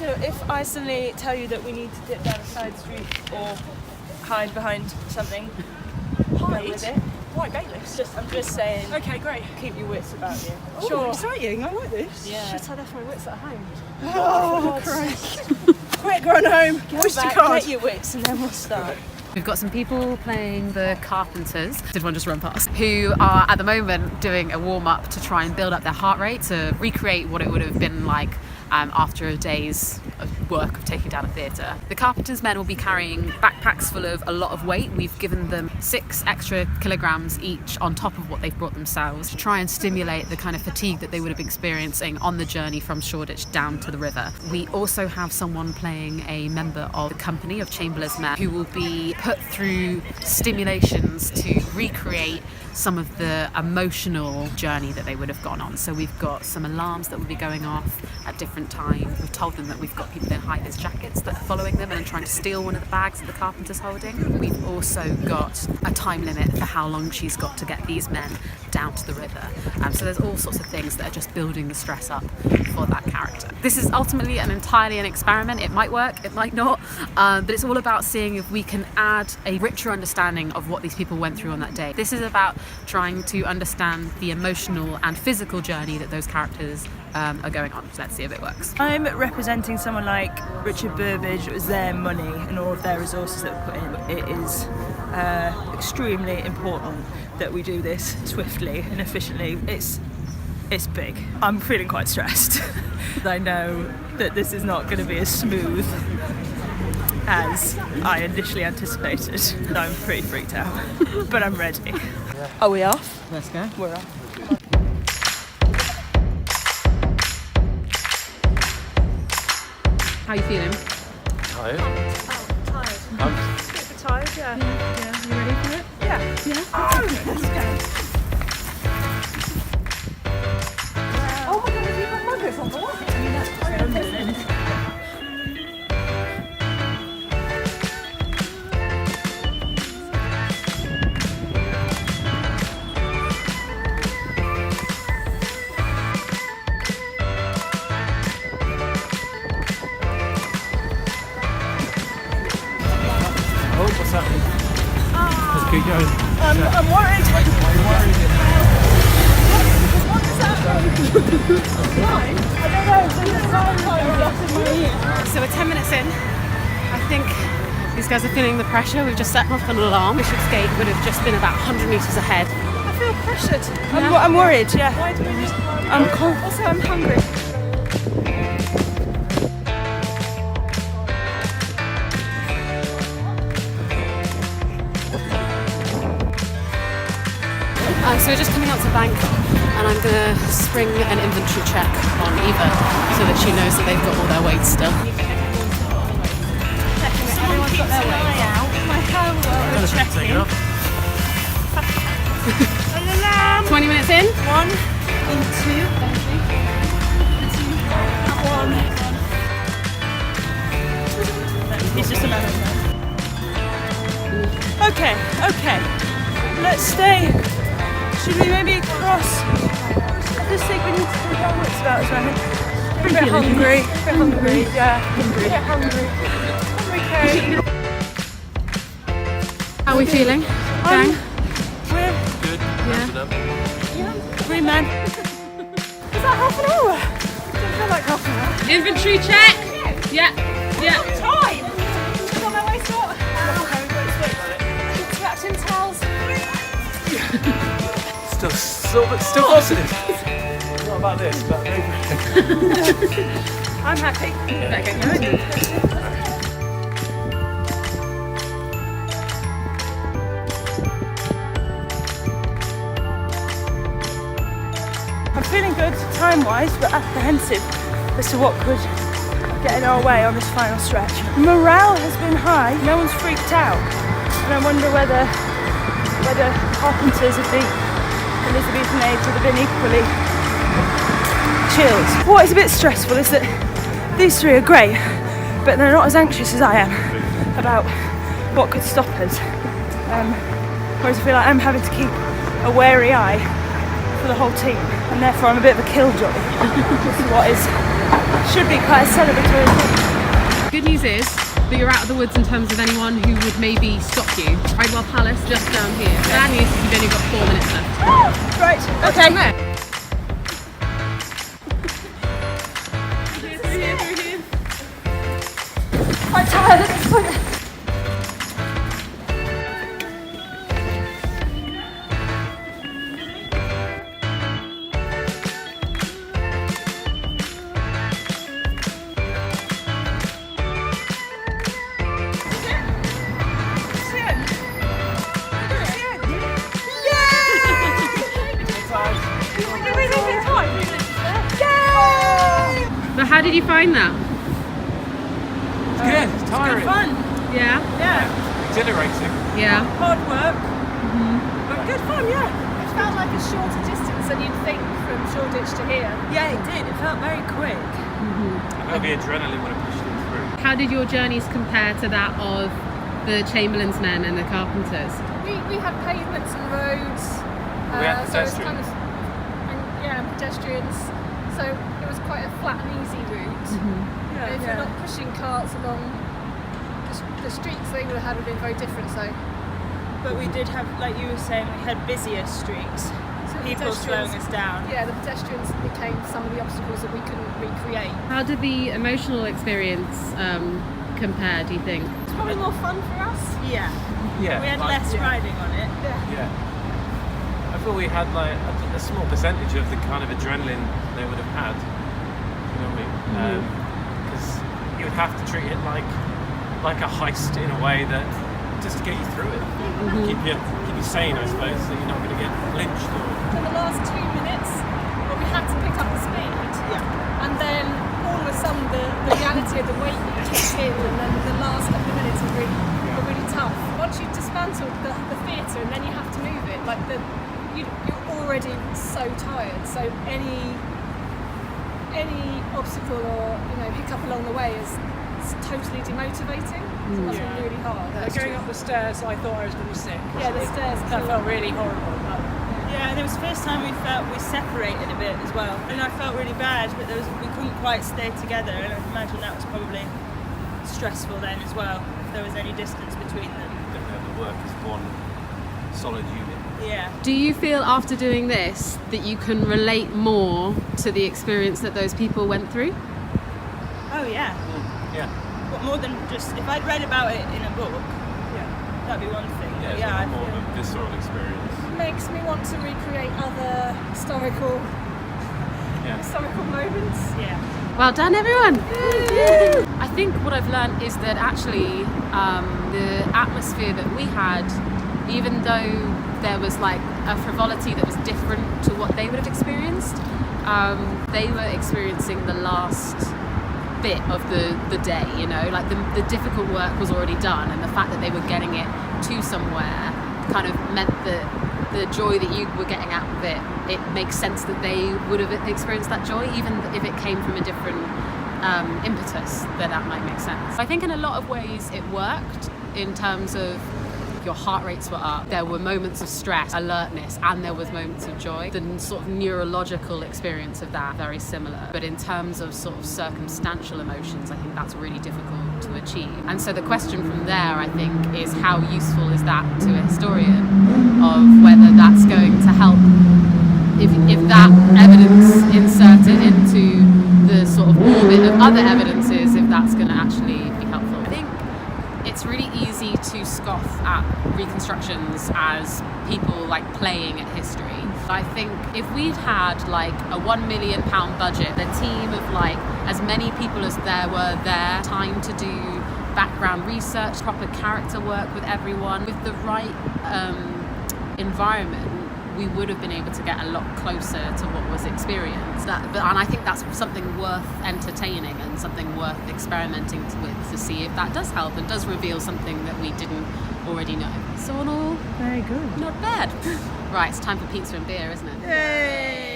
So if I suddenly tell you that we need to dip down a side street or hide behind something, Hide? with it. Why, Bailiffs? I'm just saying, Okay, great. keep your wits about you. Oh, Sure. exciting. I like this. Yeah. Shit, I left my wits at home. Oh, Christ. Quick, run home. Oyster Back, card. get your wits and then we'll start. We've got some people playing the Carpenters, did one just run past, who are at the moment doing a warm-up to try and build up their heart rate to recreate what it would have been like after a day's work of taking down a theatre. The Carpenters men will be carrying backpacks full of a lot of weight. We've given them 6 extra kilograms each on top of what they've brought themselves to try and stimulate the kind of fatigue that they would have been experiencing on the journey from Shoreditch down to the river. We also have someone playing a member of the company of Chamberlain's men who will be put through stimulations to recreate some of the emotional journey that they would have gone on. So we've got some alarms that will be going off at different times. We've told them that we've got people in high-vis jackets that are following them and trying to steal one of the bags that the Carpenter's holding. We've also got a time limit for how long she's got to get these men down to the river. So there's all sorts of things that are just building the stress up for that character. This is ultimately entirely an experiment. It might work, it might not, but it's all about seeing if we can add a richer understanding of what these people went through on that day. This is about trying to understand the emotional and physical journey that those characters are going on. So let's see if it works. I'm representing someone like Richard Burbage. It was their money and all of their resources that were put in. It is extremely important that we do this swiftly and efficiently. It's big. I'm feeling quite stressed. I know that this is not going to be as smooth as I initially anticipated. I'm pretty freaked out, but I'm ready. Are we off? Let's go. We're off. How are you feeling? Tired? Tired. I'm A bit tired, yeah. Yeah, you ready for it? Yeah. Yeah. Oh, let's go. Oh my god, have you got muggers on board? I mean, that's quite amazing. Oh, what's happening? Let's keep going. I'm worried. Why are you worried? What does that mean? Fine. I don't know. There's a sound in my ear. So we're 10 minutes in. I think these guys are feeling the pressure. We've just set off an alarm. Bishopsgate would have just been about 100 metres ahead. I feel pressured. I'm worried, yeah. Why do we just... I'm cold. Also, I'm hungry. So we're just coming out to bank and I'm going to spring an inventory check on Eva so that she knows that they've got all their weights still. Everyone's got their way out. My homework is checking. 20 minutes in. 1 in 2. 1. He's just a man. Okay. Let's stay. Should we maybe cross? I just think we need to take our wits about us, right? A bit hungry. Yeah. Hungry. How are we feeling? Gang? We're Good. Yeah. 3 men. Is that half an hour? It doesn't feel like half an hour. Inventory check. Yeah. Time! She's on my way sort. Scratching towels. Still positive. Not about this, but maybe. I'm happy. I'm feeling good time-wise, but apprehensive as to what could get in our way on this final stretch. Morale has been high. No one's freaked out, and I wonder whether Carpenters of the Elizabethan age would have been equally chilled. What is a bit stressful is that these 3 are great, but they're not as anxious as I am about what could stop us. Whereas I feel like I'm having to keep a wary eye for the whole team, and therefore I'm a bit of a killjoy. This is what is Should be quite a celebratory thing. Good news is that you're out of the woods in terms of anyone who would maybe stop you. Bridewell Palace just down here. Bad news is you've only got 4 minutes left. Right, okay. Quite tired at this point. But how did you find that? It's good. It's tiring. Good fun. Yeah? Yeah. Exhilarating. Yeah. Hard work. But good fun, yeah. It felt like a shorter distance than you'd think from Shoreditch to here. Yeah, it did. It felt very quick. I know the adrenaline would have pushed it through. How did your journeys compare to that of the Chamberlain's men and the Carpenters? We had pavements and roads. We had so it was pedestrians. and pedestrians. So it was quite a flat and easy route. If you're not pushing carts along the streets, they would have been very different. So But we did have, like you were saying, we had busier streets. So People slowing us down. Yeah, the pedestrians became some of the obstacles that we couldn't recreate. How did the emotional experience compare, do you think? It's probably more fun for us. Yeah. Yeah. We had less riding on it. Yeah. I thought we had like a small percentage of the kind of adrenaline they would have had. You know what I mean? Because you would have to treat it like a heist in a way that just to get you through it, keep you sane, I suppose, so you're not going to get lynched or. For the last 2 minutes, well, we had to pick up the speed. Yeah. And then all of a sudden the reality of the weight kicked in, and then the last couple of minutes were really tough. Once you dismantled the theatre and then you have to move it, like you're already so tired. So any obstacle or hiccup along the way is totally demotivating. So that's been really hard. Going up the stairs, I thought I was going to be sick. Yeah, the stairs. That felt really horrible. Yeah, and it was the first time we felt we separated a bit as well. And I felt really bad, but we couldn't quite stay together, and I imagine that was probably stressful then as well, if there was any distance between them. Don't have to work as one solid unit. Yeah. Do you feel after doing this that you can relate more to the experience that those people went through? Oh yeah. Yeah. But more than just, if I'd read about it in a book, that'd be one thing. Yeah, But it's yeah, like more of a visceral experience. Makes me want to recreate other historical moments. Yeah. Well done, everyone! I think what I've learned is that actually the atmosphere that we had, even though there was like a frivolity that was different to what they would have experienced, they were experiencing the last bit of the day, like the difficult work was already done, and the fact that they were getting it to somewhere kind of meant that the joy that you were getting out of it makes sense that they would have experienced that joy, even if it came from a different impetus, that might make sense. I think in a lot of ways it worked in terms of your heart rates were up, there were moments of stress, alertness, and there was moments of joy. The sort of neurological experience of that, very similar. But in terms of sort of circumstantial emotions, I think that's really difficult to achieve. And so the question from there, I think, is how useful is that to a historian, of whether that's going to help, if that evidence inserted into the sort of orbit of other evidences, if that's going to actually be helpful. I think it's really easy to scoff at reconstructions as people like playing at history. I think if we'd had like a £1 million budget, a team of like as many people as there were there, time to do background research, proper character work with everyone, with the right environment, we would have been able to get a lot closer to what was experienced. And I think that's something worth entertaining and something worth experimenting with, to see if that does help and does reveal something that we didn't already know. So on all, Very good. not bad. Right, it's time for pizza and beer, isn't it? Yay!